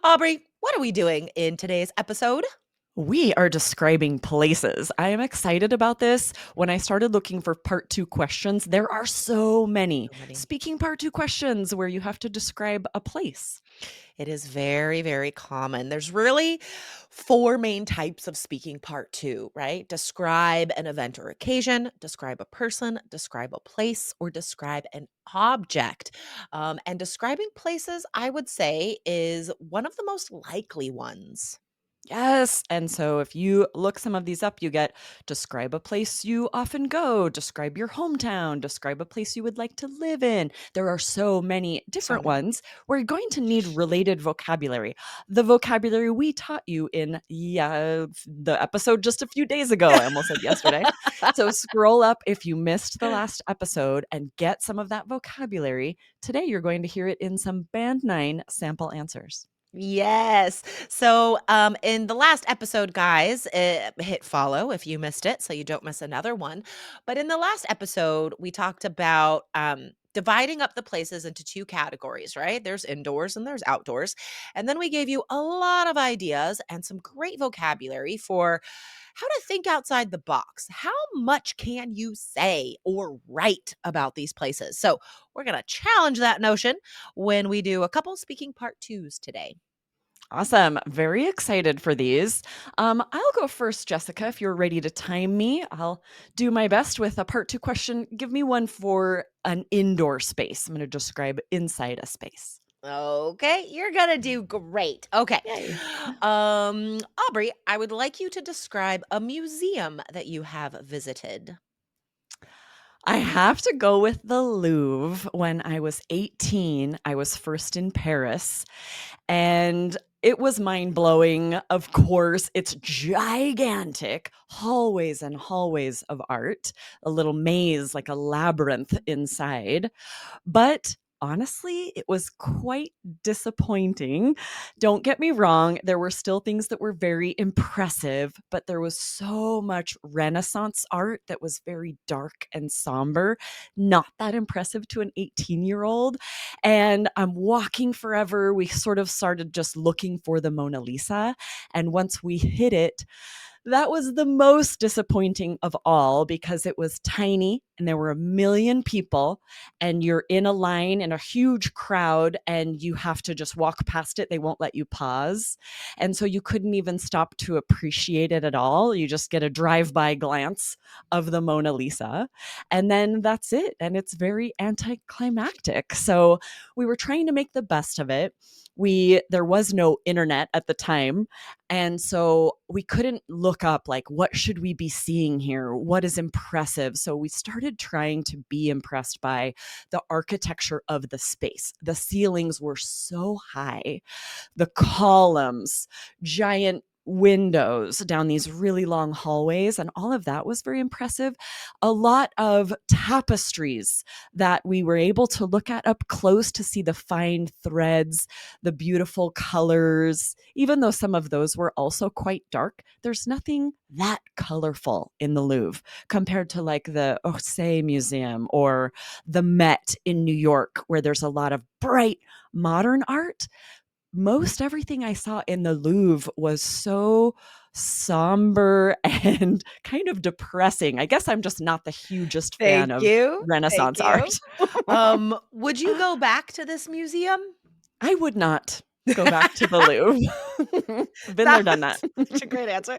Aubrey, what are we doing in today's episode? We are describing places. I am excited about this. When I started looking for part two questions, there are so many So many. speaking part two questions where you have to describe a place. It is very, very common. There's really four main types of speaking part two, right? Describe an event or occasion, describe a person, describe a place, or describe an object. And describing places, I would say, is one of the most likely ones. Yes. And so if you look some of these up, you get describe a place you often go, describe your hometown, describe a place you would like to live in. There are so many So different many. ones. We're going to need related vocabulary. The vocabulary we taught you in the episode just a few days ago. I almost said yesterday. So scroll up if you missed the last episode and get some of that vocabulary. Today you're going to hear it in some Band 9 sample answers. Yes. So, in the last episode, guys, hit follow if you missed it so you don't miss another one. But in the last episode, we talked about dividing up the places into two categories, right? There's indoors and there's outdoors. And then we gave you a lot of ideas and some great vocabulary for how to think outside the box. How much can you say or write about these places? So, we're going to challenge that notion when we do a couple speaking part twos today. Awesome. Very excited for these. I'll go first, Jessica. If you're ready to time me, I'll do my best with a part two question. Give me one for an indoor space. I'm going to describe inside a space. Okay, you're gonna do great. Okay. Yay. Aubrey, I would like you to describe a museum that you have visited. I have to go with the Louvre. When I was 18, I was first in Paris, and it was mind blowing. Of course, it's gigantic, hallways and hallways of art, a little maze like a labyrinth inside. But honestly, it was quite disappointing. Don't get me wrong, there were still things that were very impressive, but there was so much Renaissance art that was very dark and somber, not that impressive to an 18-year-old. And I'm walking forever. We sort of started just looking for the Mona Lisa. And once we hit it, that was the most disappointing of all because it was tiny and there were a million people and you're in a line in a huge crowd and you have to just walk past it. They won't let you pause. And so you couldn't even stop to appreciate it at all. You just get a drive-by glance of the Mona Lisa. And then that's it. And it's very anticlimactic. So we were trying to make the best of it. There was no internet at the time, and so we couldn't look up like what should we be seeing here, what is impressive. So we started trying to be impressed by the architecture of the space. The ceilings were so high, the columns, giant windows down these really long hallways, and all of that was very impressive. A lot of tapestries that we were able to look at up close to see the fine threads, the beautiful colors. Even though some of those were also quite dark, there's nothing that colorful in the Louvre compared to like the Orsay Museum or the Met in New York, where there's a lot of bright modern art. Most everything I saw in the Louvre was so somber and kind of depressing. I guess I'm just not the hugest fan Thank of you. Thank Renaissance art. you. Would you go back to this museum? I would not go back to the Louvre. Been there, That done was that. such a great answer.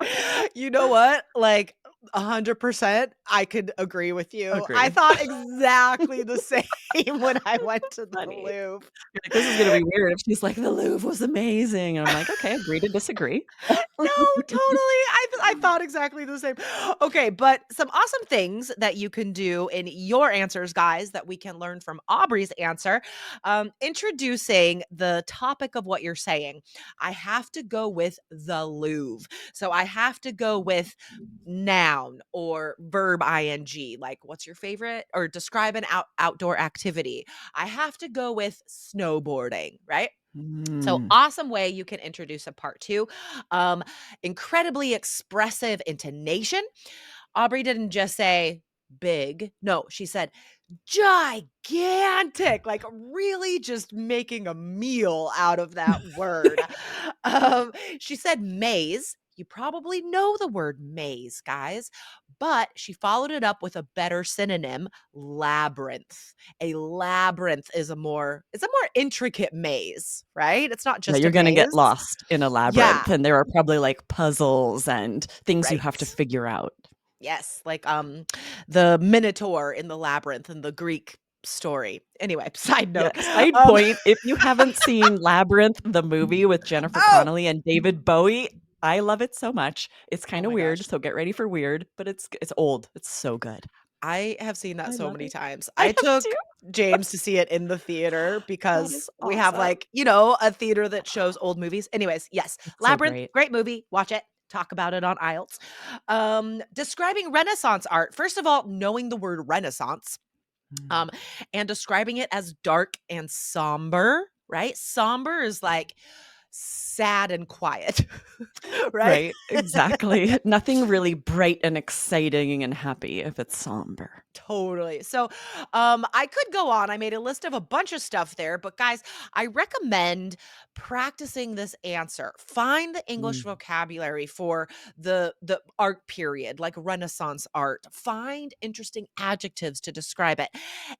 You know what? Like 100%, I could agree with you. I Agree. thought exactly the same when I went to the Funny. Louvre. Like, this is gonna be weird if she's like, "The Louvre was amazing." And I'm like, "Okay, agree to disagree." No, totally. I thought exactly the same. Okay, but some awesome things that you can do in your answers, guys, that we can learn from Aubrey's answer. Introducing the topic of what you're saying. I have to go with the Louvre. So I have to go with noun or verb ing. Like, what's your favorite? Or describe an outdoor activity. I have to go with snowboarding, right? So Mm. awesome way you can introduce a part two. Um, Incredibly expressive intonation. Aubrey didn't just say, big. No, she said gigantic, like really just making a meal out of that word. She said maze. You probably know the word maze, guys, but she followed it up with a better synonym, labyrinth. A labyrinth is it's a more intricate maze, right? It's not Yeah, just a you're gonna get maze. lost in a Yeah, labyrinth, and there are probably, like, puzzles and things you right. have to figure out. Yes, like, the Minotaur in the labyrinth in the Greek story. Anyway, side Yeah, note. side Um point, if you haven't seen Labyrinth, the movie with Jennifer Oh! Connelly and David Bowie, I love it so much. It's Oh kinda my weird, gosh. so get ready for weird, but it's old. It's so good. I have seen that I so love many it. times. I I have took too. James to see it in the theater That because is we have, awesome. like, a theater that shows old movies. Anyways, yes, It's so Labyrinth, great. great movie, watch it, talk about it on IELTS. Describing Renaissance art. First of all, knowing the word Renaissance, Mm. um, and describing it as dark and somber, right? Somber is like sad and quiet, right? Right, exactly. Nothing really bright and exciting and happy if it's somber. Totally. So, I could go on. I made a list of a bunch of stuff there, but guys, I recommend practicing this answer. Find the English Mm. vocabulary for the art period, like Renaissance art. Find interesting adjectives to describe it.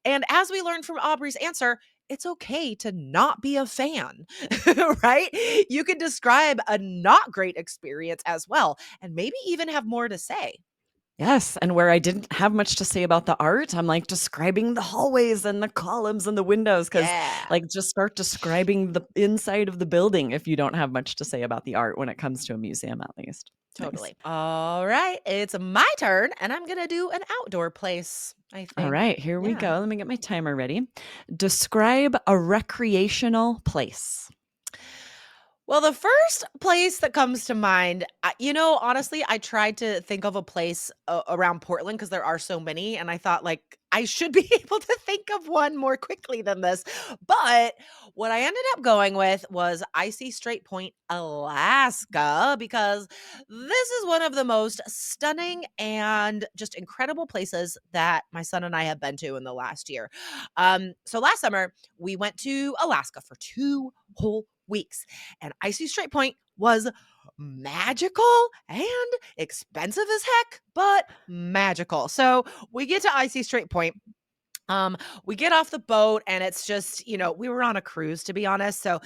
And as we learned from Aubrey's answer, it's okay to not be a fan, right? You can describe a not great experience as well, and maybe even have more to say. Yes, and where I didn't have much to say about the art, I'm, like, describing the hallways and the columns and the windows, because Yeah. like, just start describing the inside of the building if you don't have much to say about the art when it comes to a museum, at least. Nice. Totally. All right, it's my turn, and I'm gonna do an outdoor place, I think. Alright, here we Yeah. go. Let me get my timer ready. Describe a recreational place. Well, the first place that comes to mind, honestly, I tried to think of a place around Portland because there are so many, and I thought, like, I should be able to think of one more quickly than this. But what I ended up going with was Icy Strait Point, Alaska, because this is one of the most stunning and just incredible places that my son and I have been to in the last year. So last summer, we went to Alaska for 2 whole weeks. And Icy Strait Point was magical and expensive as heck, but magical. So we get to Icy Strait Point. We get off the boat and it's just, we were on a cruise to be honest. So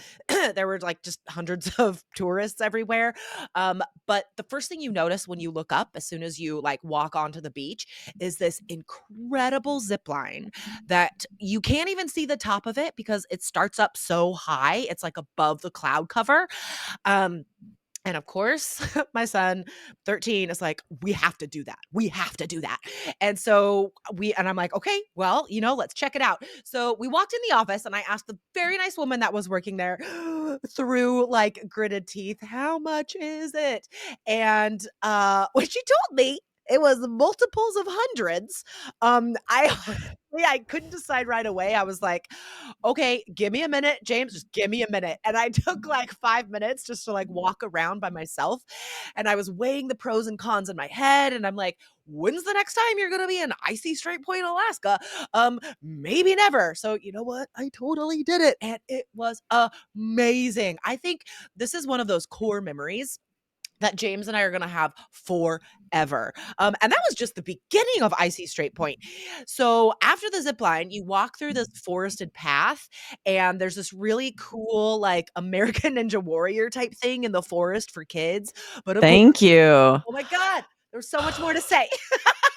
there were like just hundreds of tourists everywhere. But the first thing you notice when you look up as soon as you like walk onto the beach is this incredible zip line that you can't even see the top of it because it starts up so high. It's like above the cloud cover. Um, and of course, my son, 13, is like, "We have to do that. We have to do that." And so I'm like, "Okay, well, let's check it out." So we walked in the office and I asked the very nice woman that was working there through like gritted teeth, "How much is it?" And when she told me it was multiples of hundreds, I I couldn't decide right away. I was like, "Okay, give me a minute, James, just give me a minute." And I took like 5 minutes just to like walk around by myself, and I was weighing the pros and cons in my head, and I'm like, "When's the next time you're gonna be in Icy Strait Point, Alaska?" Maybe never. So, you know what? I totally did it, and it was amazing. I think this is one of those core memories that James and I are gonna have forever. And that was just the beginning of Icy Strait Point. So after the zip line, you walk through this forested path, and there's this really cool, like, American Ninja Warrior type thing in the forest for kids. But of course, Thank you. oh my god, there's so much more to say.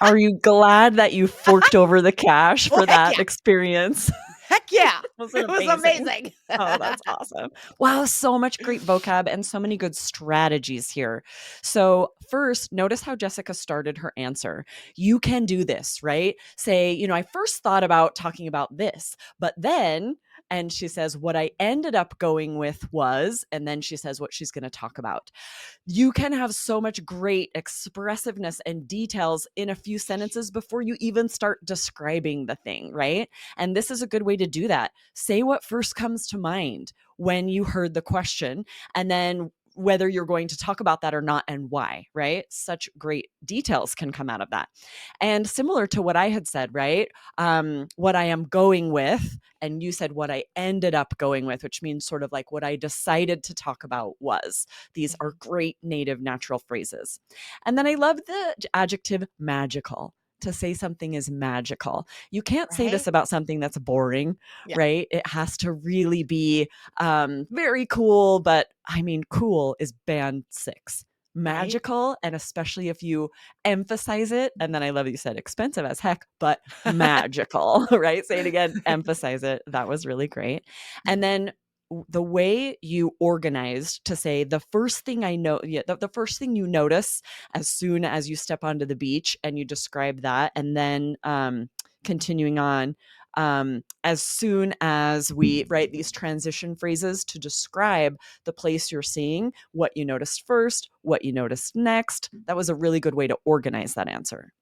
Are you glad that you forked over the cash Well, for heck that yeah. experience? Heck yeah. Was it It was amazing? amazing. Oh, that's awesome. Wow, so much great vocab and so many good strategies here. So, first, notice how Jessica started her answer. You can do this, right? Say, I first thought about talking about this, but then, and she says, what I ended up going with was, and then she says what she's going to talk about. You can have so much great expressiveness and details in a few sentences before you even start describing the thing, right? And this is a good way to do that. Say what first comes to mind when you heard the question, and then whether you're going to talk about that or not and why, right? Such great details can come out of that. And similar to what I had said, right? What I am going with, and you said what I ended up going with, which means sort of like what I decided to talk about was. These are Mhm. great native natural phrases. And then I love the adjective magical. To say something is magical. You can't say Right? this about something that's boring, Yeah. right? It has to really be very cool, but I mean, cool is band six. Right? Magical, and especially if you emphasize it, and then I love that you said expensive as heck, but magical, right? Say it again, emphasize it. That was really great. And then the way you organized to say the first thing I know, yeah, the first thing you notice as soon as you step onto the beach and you describe that, and then continuing on, as soon as we write these transition phrases to describe the place you're seeing, what you noticed first, what you noticed next. That was a really good way to organize that answer.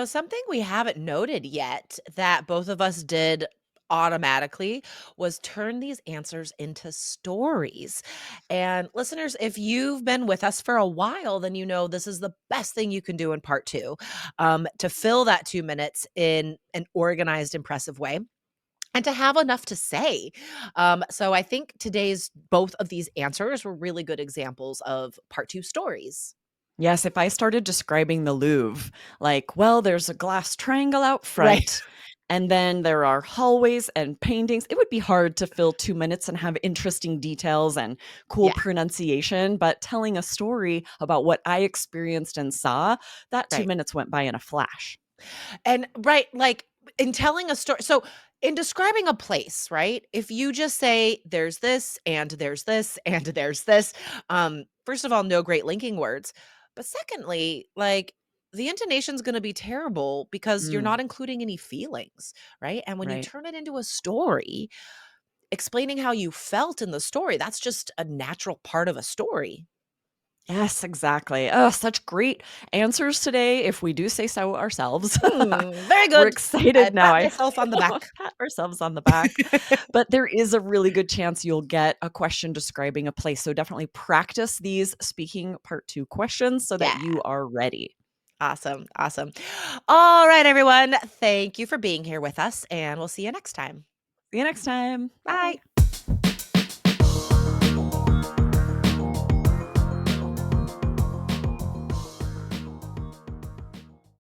Something we haven't noted yet that both of us did automatically was turn these answers into stories. And listeners, if you've been with us for a while, then you know this is the best thing you can do in part two, to fill that 2 minutes in an organized, impressive way. And to have enough to say. So I think today's both of these answers were really good examples of part two stories. Yes, if I started describing the Louvre, like, well, there's a glass triangle out Right. front, and then there are hallways and paintings, it would be hard to fill 2 minutes and have interesting details and cool Yeah. pronunciation. But telling a story about what I experienced and saw, that two Right. minutes went by in a flash. And right, like in telling a story. So in describing a place, right? If you just say there's this and there's this and there's this, first of all, no great linking words. But secondly, like the intonation's going to be terrible because you're Mm, not including any feelings, right? And when you right. turn it into a story, explaining how you felt in the story, that's just a natural part of a story. Yes, exactly. Oh, such great answers today, if we do say so ourselves. Very We're good. excited I now. pat I myself on the back. pat ourselves on the back. But there is a really good chance you'll get a question describing a place. So definitely practice these speaking part two questions so that Yeah. you are ready. Awesome. Awesome. All right, everyone. Thank you for being here with us, and we'll see you next time. See you next time. Bye. Bye.